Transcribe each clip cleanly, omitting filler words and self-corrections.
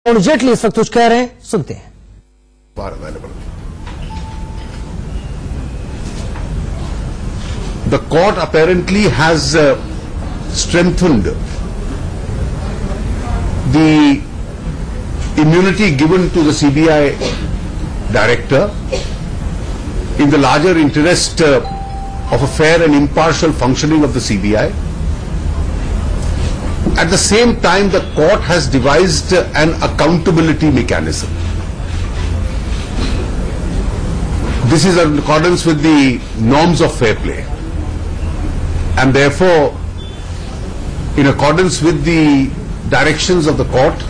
अरुण जेटली इस वक्त कुछ कह रहे हैं, सुनते हैं। The court apparently has strengthened the immunity given to the CBI director in the larger interest of a fair and impartial functioning of the CBI. At the same time, the court has devised an accountability mechanism. This is in accordance with the norms of fair play. And therefore, in accordance with the directions of the court,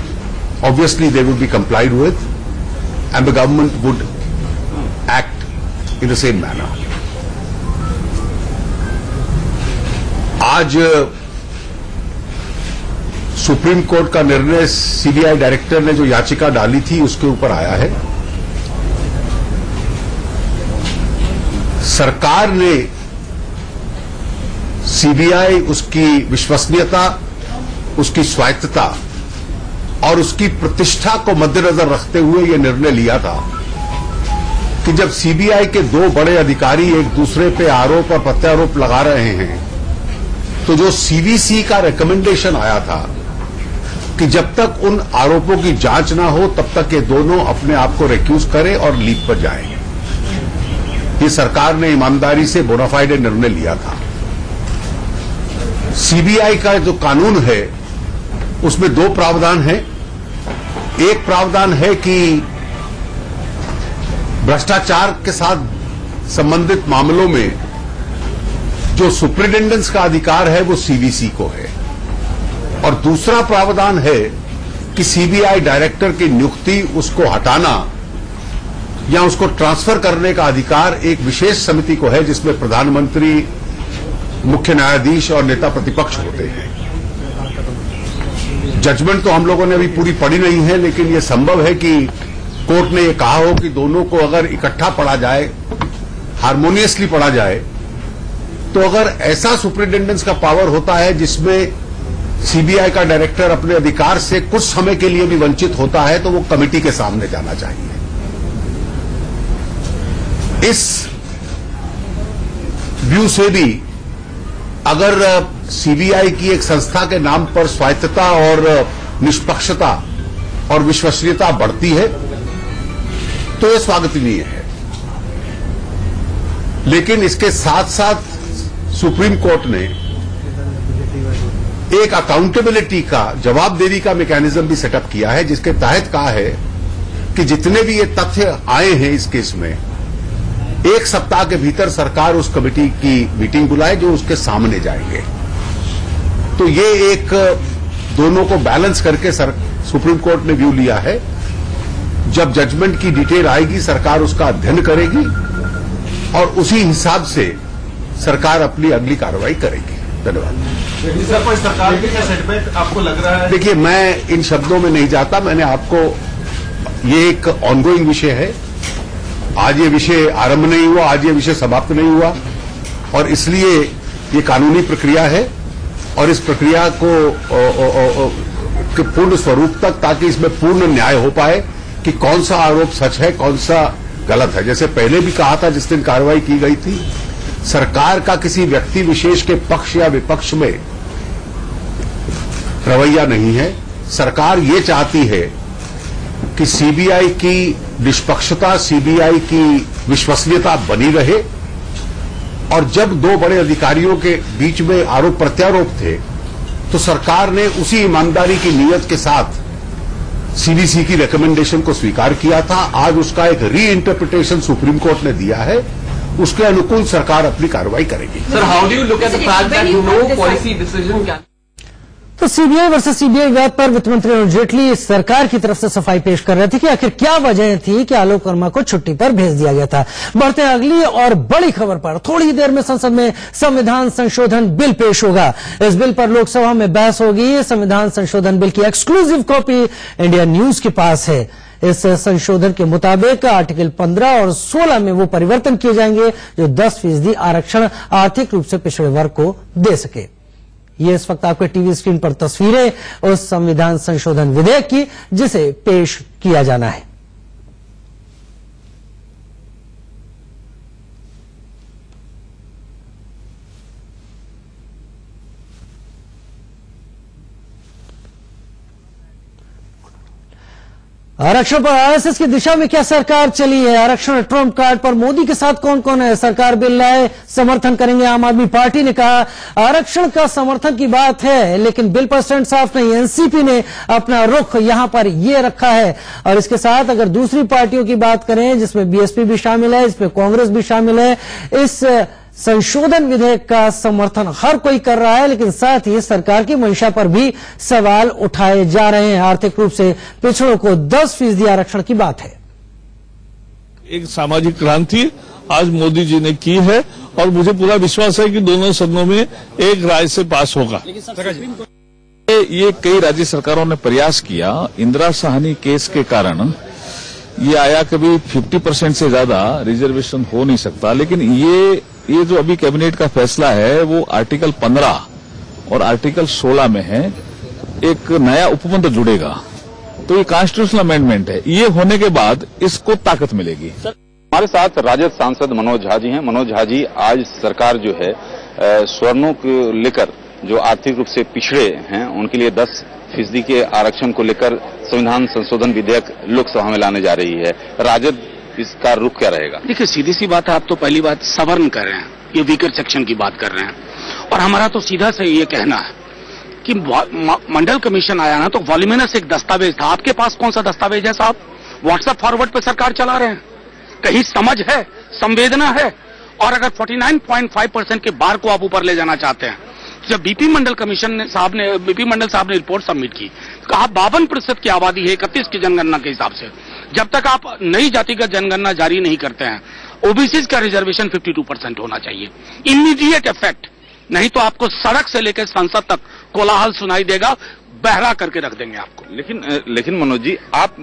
obviously they would be complied with, and the government would act in the same manner. आज supreme court का निर्णय CBI director ने जो याचिका डाली थी उसके ऊपर आया है। सरकार ने सीबीआई, उसकी विश्वसनीयता, उसकी स्वायत्तता और उसकी प्रतिष्ठा को मद्देनजर रखते हुए यह निर्णय लिया था कि जब सीबीआई के दो बड़े अधिकारी एक दूसरे पे आरोप और प्रत्यारोप लगा रहे हैं, तो जो सीवीसी का रिकमेंडेशन आया था कि जब तक उन आरोपों की जांच ना हो तब तक ये दोनों अपने आप को रिक्यूज करें और लीव पर जाएं। ये सरकार ने ईमानदारी से बोनाफाइड निर्णय लिया था। सीबीआई का जो कानून है उसमें दो प्रावधान हैं। एक प्रावधान है कि भ्रष्टाचार के साथ संबंधित मामलों में जो सुप्रिटेंडेंस का अधिकार है वो सीवीसी को है, और दूसरा प्रावधान है कि सीबीआई डायरेक्टर की नियुक्ति, उसको हटाना या उसको ट्रांसफर करने का अधिकार एक विशेष समिति को है जिसमें प्रधानमंत्री, मुख्य न्यायाधीश और नेता प्रतिपक्ष होते हैं। जजमेंट तो हम लोगों ने अभी पूरी पढ़ी नहीं है, लेकिन यह संभव है कि कोर्ट ने यह कहा हो कि दोनों को अगर इकट्ठा पढ़ा जाए, हार्मोनियसली पढ़ा जाए, तो अगर ऐसा सुप्रिटेंडेंस का पावर होता है जिसमें सीबीआई का डायरेक्टर अपने अधिकार से कुछ समय के लिए भी वंचित होता है, तो वो कमेटी के सामने जाना चाहिए। इस व्यू से भी अगर सीबीआई की एक संस्था के नाम पर स्वायत्तता और निष्पक्षता और विश्वसनीयता बढ़ती है तो यह स्वागतनीय है। लेकिन इसके साथ साथ सुप्रीम कोर्ट ने एक अकाउंटेबिलिटी का, जवाबदेही का मैकेनिज्म भी सेटअप किया है, जिसके तहत कहा है कि जितने भी ये तथ्य आए हैं इस केस में, एक सप्ताह के भीतर सरकार उस कमेटी की मीटिंग बुलाए जो उसके सामने जाएंगे। तो ये एक दोनों को बैलेंस करके सुप्रीम कोर्ट ने व्यू लिया है। जब जजमेंट की डिटेल आएगी सरकार उसका अध्ययन करेगी और उसी हिसाब से सरकार अपनी अगली कार्रवाई करेगी। धन्यवाद। कोई सरकार की सेटबैक आपको लग रहा है? देखिए, मैं इन शब्दों में नहीं जाता। मैंने आपको, ये एक ऑनगोइंग विषय है। आज ये विषय आरंभ नहीं हुआ, आज ये विषय समाप्त नहीं हुआ, और इसलिए ये कानूनी प्रक्रिया है और इस प्रक्रिया को पूर्ण स्वरूप तक, ताकि इसमें पूर्ण न्याय हो पाए कि कौन सा आरोप सच है, कौन सा गलत है। जैसे पहले भी कहा था जिस दिन कार्रवाई की गई थी, सरकार का किसी व्यक्ति विशेष के पक्ष या विपक्ष में रवैया नहीं है। सरकार ये चाहती है कि सीबीआई की निष्पक्षता, सीबीआई की विश्वसनीयता बनी रहे, और जब दो बड़े अधिकारियों के बीच में आरोप प्रत्यारोप थे तो सरकार ने उसी ईमानदारी की नीयत के साथ सीबीसी की रिकमेंडेशन को स्वीकार किया था। आज उसका एक री इंटरप्रिटेशन सुप्रीम कोर्ट ने दिया है, उसके अनुकूल सरकार अपनी कार्रवाई करेगी। Sir, how do you look at the fact that no policy decision can. तो सीबीआई वर्सेस सीबीआई विवाद पर वित्त मंत्री अरुण जेटली सरकार की तरफ से सफाई पेश कर रहे थे कि आखिर क्या वजह थी कि आलोक वर्मा को छुट्टी पर भेज दिया गया था। बढ़ते हैं अगली और बड़ी खबर पर। थोड़ी देर में संसद में संविधान संशोधन बिल पेश होगा। इस बिल पर लोकसभा में बहस होगी। संविधान संशोधन बिल की एक्सक्लूसिव कॉपी इंडिया न्यूज के पास है। इस संशोधन के मुताबिक आर्टिकल 15 और 16 में वो परिवर्तन किए जाएंगे जो 10% आरक्षण आर्थिक रूप से पिछड़े वर्ग को दे सके। ये इस वक्त आपके टीवी स्क्रीन पर तस्वीरें उस संविधान संशोधन विधेयक की जिसे पेश किया जाना है। आरक्षण पर आरएसएस की दिशा में क्या सरकार चली है? आरक्षण ट्रम्प कार्ड पर मोदी के साथ कौन कौन है? सरकार बिल लाए, समर्थन करेंगे। आम आदमी पार्टी ने कहा आरक्षण का समर्थन की बात है, लेकिन बिल पर स्टैंड साफ नहीं। एनसीपी ने अपना रुख यहां पर ये रखा है। और इसके साथ अगर दूसरी पार्टियों की बात करें, जिसमें बीएसपी भी शामिल है, इसमें कांग्रेस भी शामिल है, इस संशोधन विधेयक का समर्थन हर कोई कर रहा है, लेकिन साथ ही सरकार की मंशा पर भी सवाल उठाए जा रहे हैं। आर्थिक रूप से पिछड़ों को 10% आरक्षण की बात है। एक सामाजिक क्रांति आज मोदी जी ने की है और मुझे पूरा विश्वास है कि दोनों सदनों में एक राय से पास होगा। ये कई राज्य सरकारों ने प्रयास किया। इंदिरा साहनी केस के कारण ये आया कभी 50% से ज्यादा रिजर्वेशन हो नहीं सकता, लेकिन ये जो अभी कैबिनेट का फैसला है वो आर्टिकल 15 और आर्टिकल 16 में है। एक नया उपबंध जुड़ेगा, तो ये कॉन्स्टिट्यूशनल अमेंडमेंट है। ये होने के बाद इसको ताकत मिलेगी। हमारे साथ राजद सांसद मनोज झा जी हैं। मनोज झा जी, आज सरकार जो है स्वर्णों को लेकर जो आर्थिक रूप से पिछड़े हैं उनके लिए 10% के आरक्षण को लेकर संविधान संशोधन विधेयक लोकसभा में लाने जा रही है। राजद इसका रुख क्या रहेगा? देखिए, सीधी सी बात है, आप तो पहली बात सवर्ण कर रहे हैं, ये वीकर सेक्शन की बात कर रहे हैं। और हमारा तो सीधा से ये कहना है कि मंडल कमीशन आया ना तो वॉल्यूमिनस एक दस्तावेज था। आपके पास कौन सा दस्तावेज है साहब? व्हाट्सएप फॉरवर्ड पे सरकार चला रहे हैं। कहीं समझ है, संवेदना है? और अगर 49.5% के बार को आप ऊपर ले जाना चाहते हैं, जब बीपी मंडल साहब ने रिपोर्ट सबमिट की, कहा 52% की आबादी है 31 की जनगणना के हिसाब से। जब तक आप नई जातिगत जनगणना जारी नहीं करते हैं, ओबीसी का रिजर्वेशन 52% होना चाहिए, इमीडिएट इफेक्ट। नहीं तो आपको सड़क से लेकर संसद तक कोलाहल सुनाई देगा, बहरा करके रख देंगे आपको। लेकिन मनोज जी, आप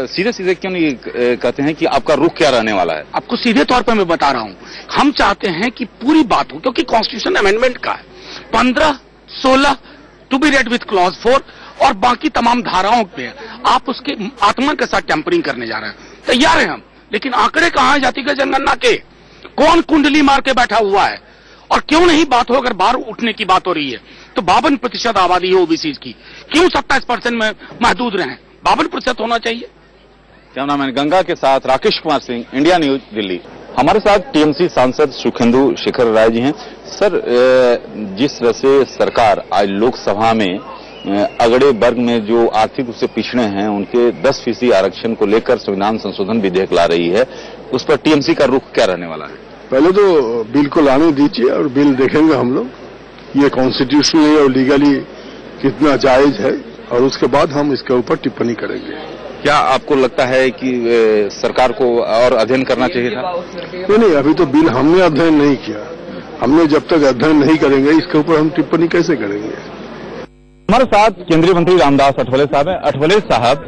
सीधे सीधे क्यों नहीं कहते हैं कि आपका रुख क्या रहने वाला है? आपको सीधे तौर पर मैं बता रहा हूं, हम चाहते हैं कि पूरी बात हो, क्योंकि कॉन्स्टिट्यूशन अमेंडमेंट का है 15, 16 to be read with clause 4 और बाकी तमाम धाराओं पे आप उसके आत्मा के साथ टेम्परिंग करने जा रहे हैं। तैयार हैं हम, लेकिन आंकड़े कहां है जातिगत जनगणना के? कौन कुंडली मार के बैठा हुआ है? और क्यों नहीं बात हो? अगर बाहर उठने की बात हो रही है तो 52% आबादी है ओबीसी की, क्यों 27% में महदूद रहे? 52% होना चाहिए। कैमरामैन गंगा के साथ राकेश कुमार सिंह, इंडिया न्यूज, दिल्ली। हमारे साथ टीएमसी सांसद सुखेंदु शेखर राय जी हैं। सर, जिस तरह से सरकार आज लोकसभा में अगड़े वर्ग में जो आर्थिक रूप से पिछड़े हैं उनके 10% आरक्षण को लेकर संविधान संशोधन विधेयक ला रही है, उस पर टीएमसी का रुख क्या रहने वाला है? पहले तो बिल को लाने दीजिए और बिल देखेंगे हम लोग, ये कॉन्स्टिट्यूशनली और लीगली कितना जायज है, और उसके बाद हम इसके ऊपर टिप्पणी करेंगे। क्या आपको लगता है कि सरकार को और अध्ययन करना चाहिए था? नहीं, अभी तो बिल हमने अध्ययन नहीं किया। हमने जब तक अध्ययन नहीं करेंगे इसके ऊपर हम टिप्पणी कैसे करेंगे? हमारे साथ केंद्रीय मंत्री रामदास अठवले साहब हैं। अठवले साहब,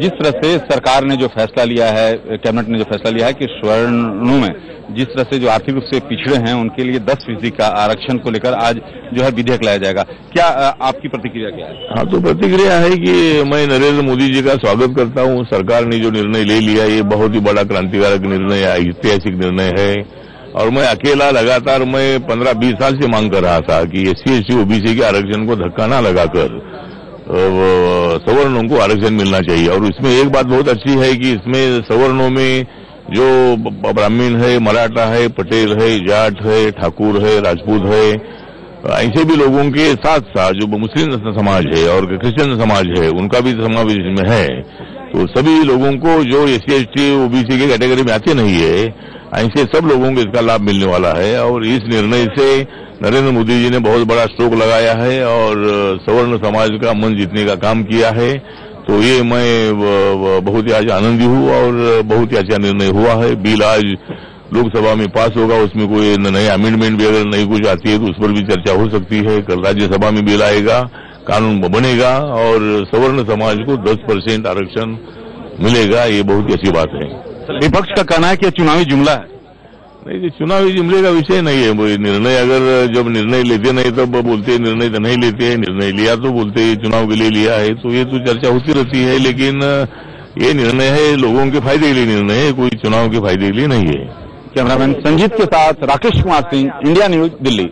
जिस तरह से सरकार ने जो फैसला लिया है, कैबिनेट ने जो फैसला लिया है कि स्वर्णों में जिस तरह से जो आर्थिक रूप से पिछड़े हैं उनके लिए 10% का आरक्षण को लेकर आज जो है विधेयक लाया जाएगा, क्या आपकी प्रतिक्रिया क्या है? हाँ, तो प्रतिक्रिया है कि मैं नरेंद्र मोदी जी का स्वागत करता हूँ। सरकार ने जो निर्णय ले लिया ये बहुत ही बड़ा क्रांतिकारक निर्णय है, ऐतिहासिक निर्णय है। और मैं अकेला लगातार 15-20 साल से मांग कर रहा था कि SC, ST, OBC के आरक्षण को धक्का ना लगाकर सवर्णों को आरक्षण मिलना चाहिए। और इसमें एक बात बहुत अच्छी है कि इसमें सवर्णों में जो ब्राह्मण है, मराठा है, पटेल है, जाट है, ठाकुर है, राजपूत है, ऐसे भी लोगों के साथ साथ जो मुस्लिम समाज है और क्रिश्चियन समाज है उनका भी समावेश में है। तो सभी लोगों को जो SC, ST, OBC के कैटेगरी में आते नहीं है, ऐसे सब लोगों को इसका लाभ मिलने वाला है। और इस निर्णय से नरेंद्र मोदी जी ने बहुत बड़ा स्ट्रोक लगाया है और सवर्ण समाज का मन जीतने का काम किया है। तो ये मैं बहुत ही आज आनंदी हूँ और बहुत ही अच्छा निर्णय हुआ है। बिल आज लोकसभा में पास होगा, उसमें कोई नया अमेंडमेंट भी अगर नई कुछ आती है तो उस पर भी चर्चा हो सकती है। कल राज्यसभा में बिल आएगा, कानून बनेगा और सवर्ण समाज को 10% आरक्षण मिलेगा। ये बहुत ही अच्छी बात है। विपक्ष का कहना है कि चुनावी जुमला है। नहीं, ये चुनावी जुमले का विषय नहीं है। वो निर्णय अगर जब निर्णय लेते नहीं तब बोलते निर्णय तो नहीं लेते हैं, निर्णय लिया तो बोलते चुनाव के लिए लिया है, तो ये तो चर्चा होती रहती है। लेकिन ये निर्णय है लोगों के फायदे के लिए निर्णय है, कोई चुनाव के फायदे के लिए नहीं है। कैमरामैन संजीत के साथ राकेश कुमार सिंह, इंडिया न्यूज, दिल्ली।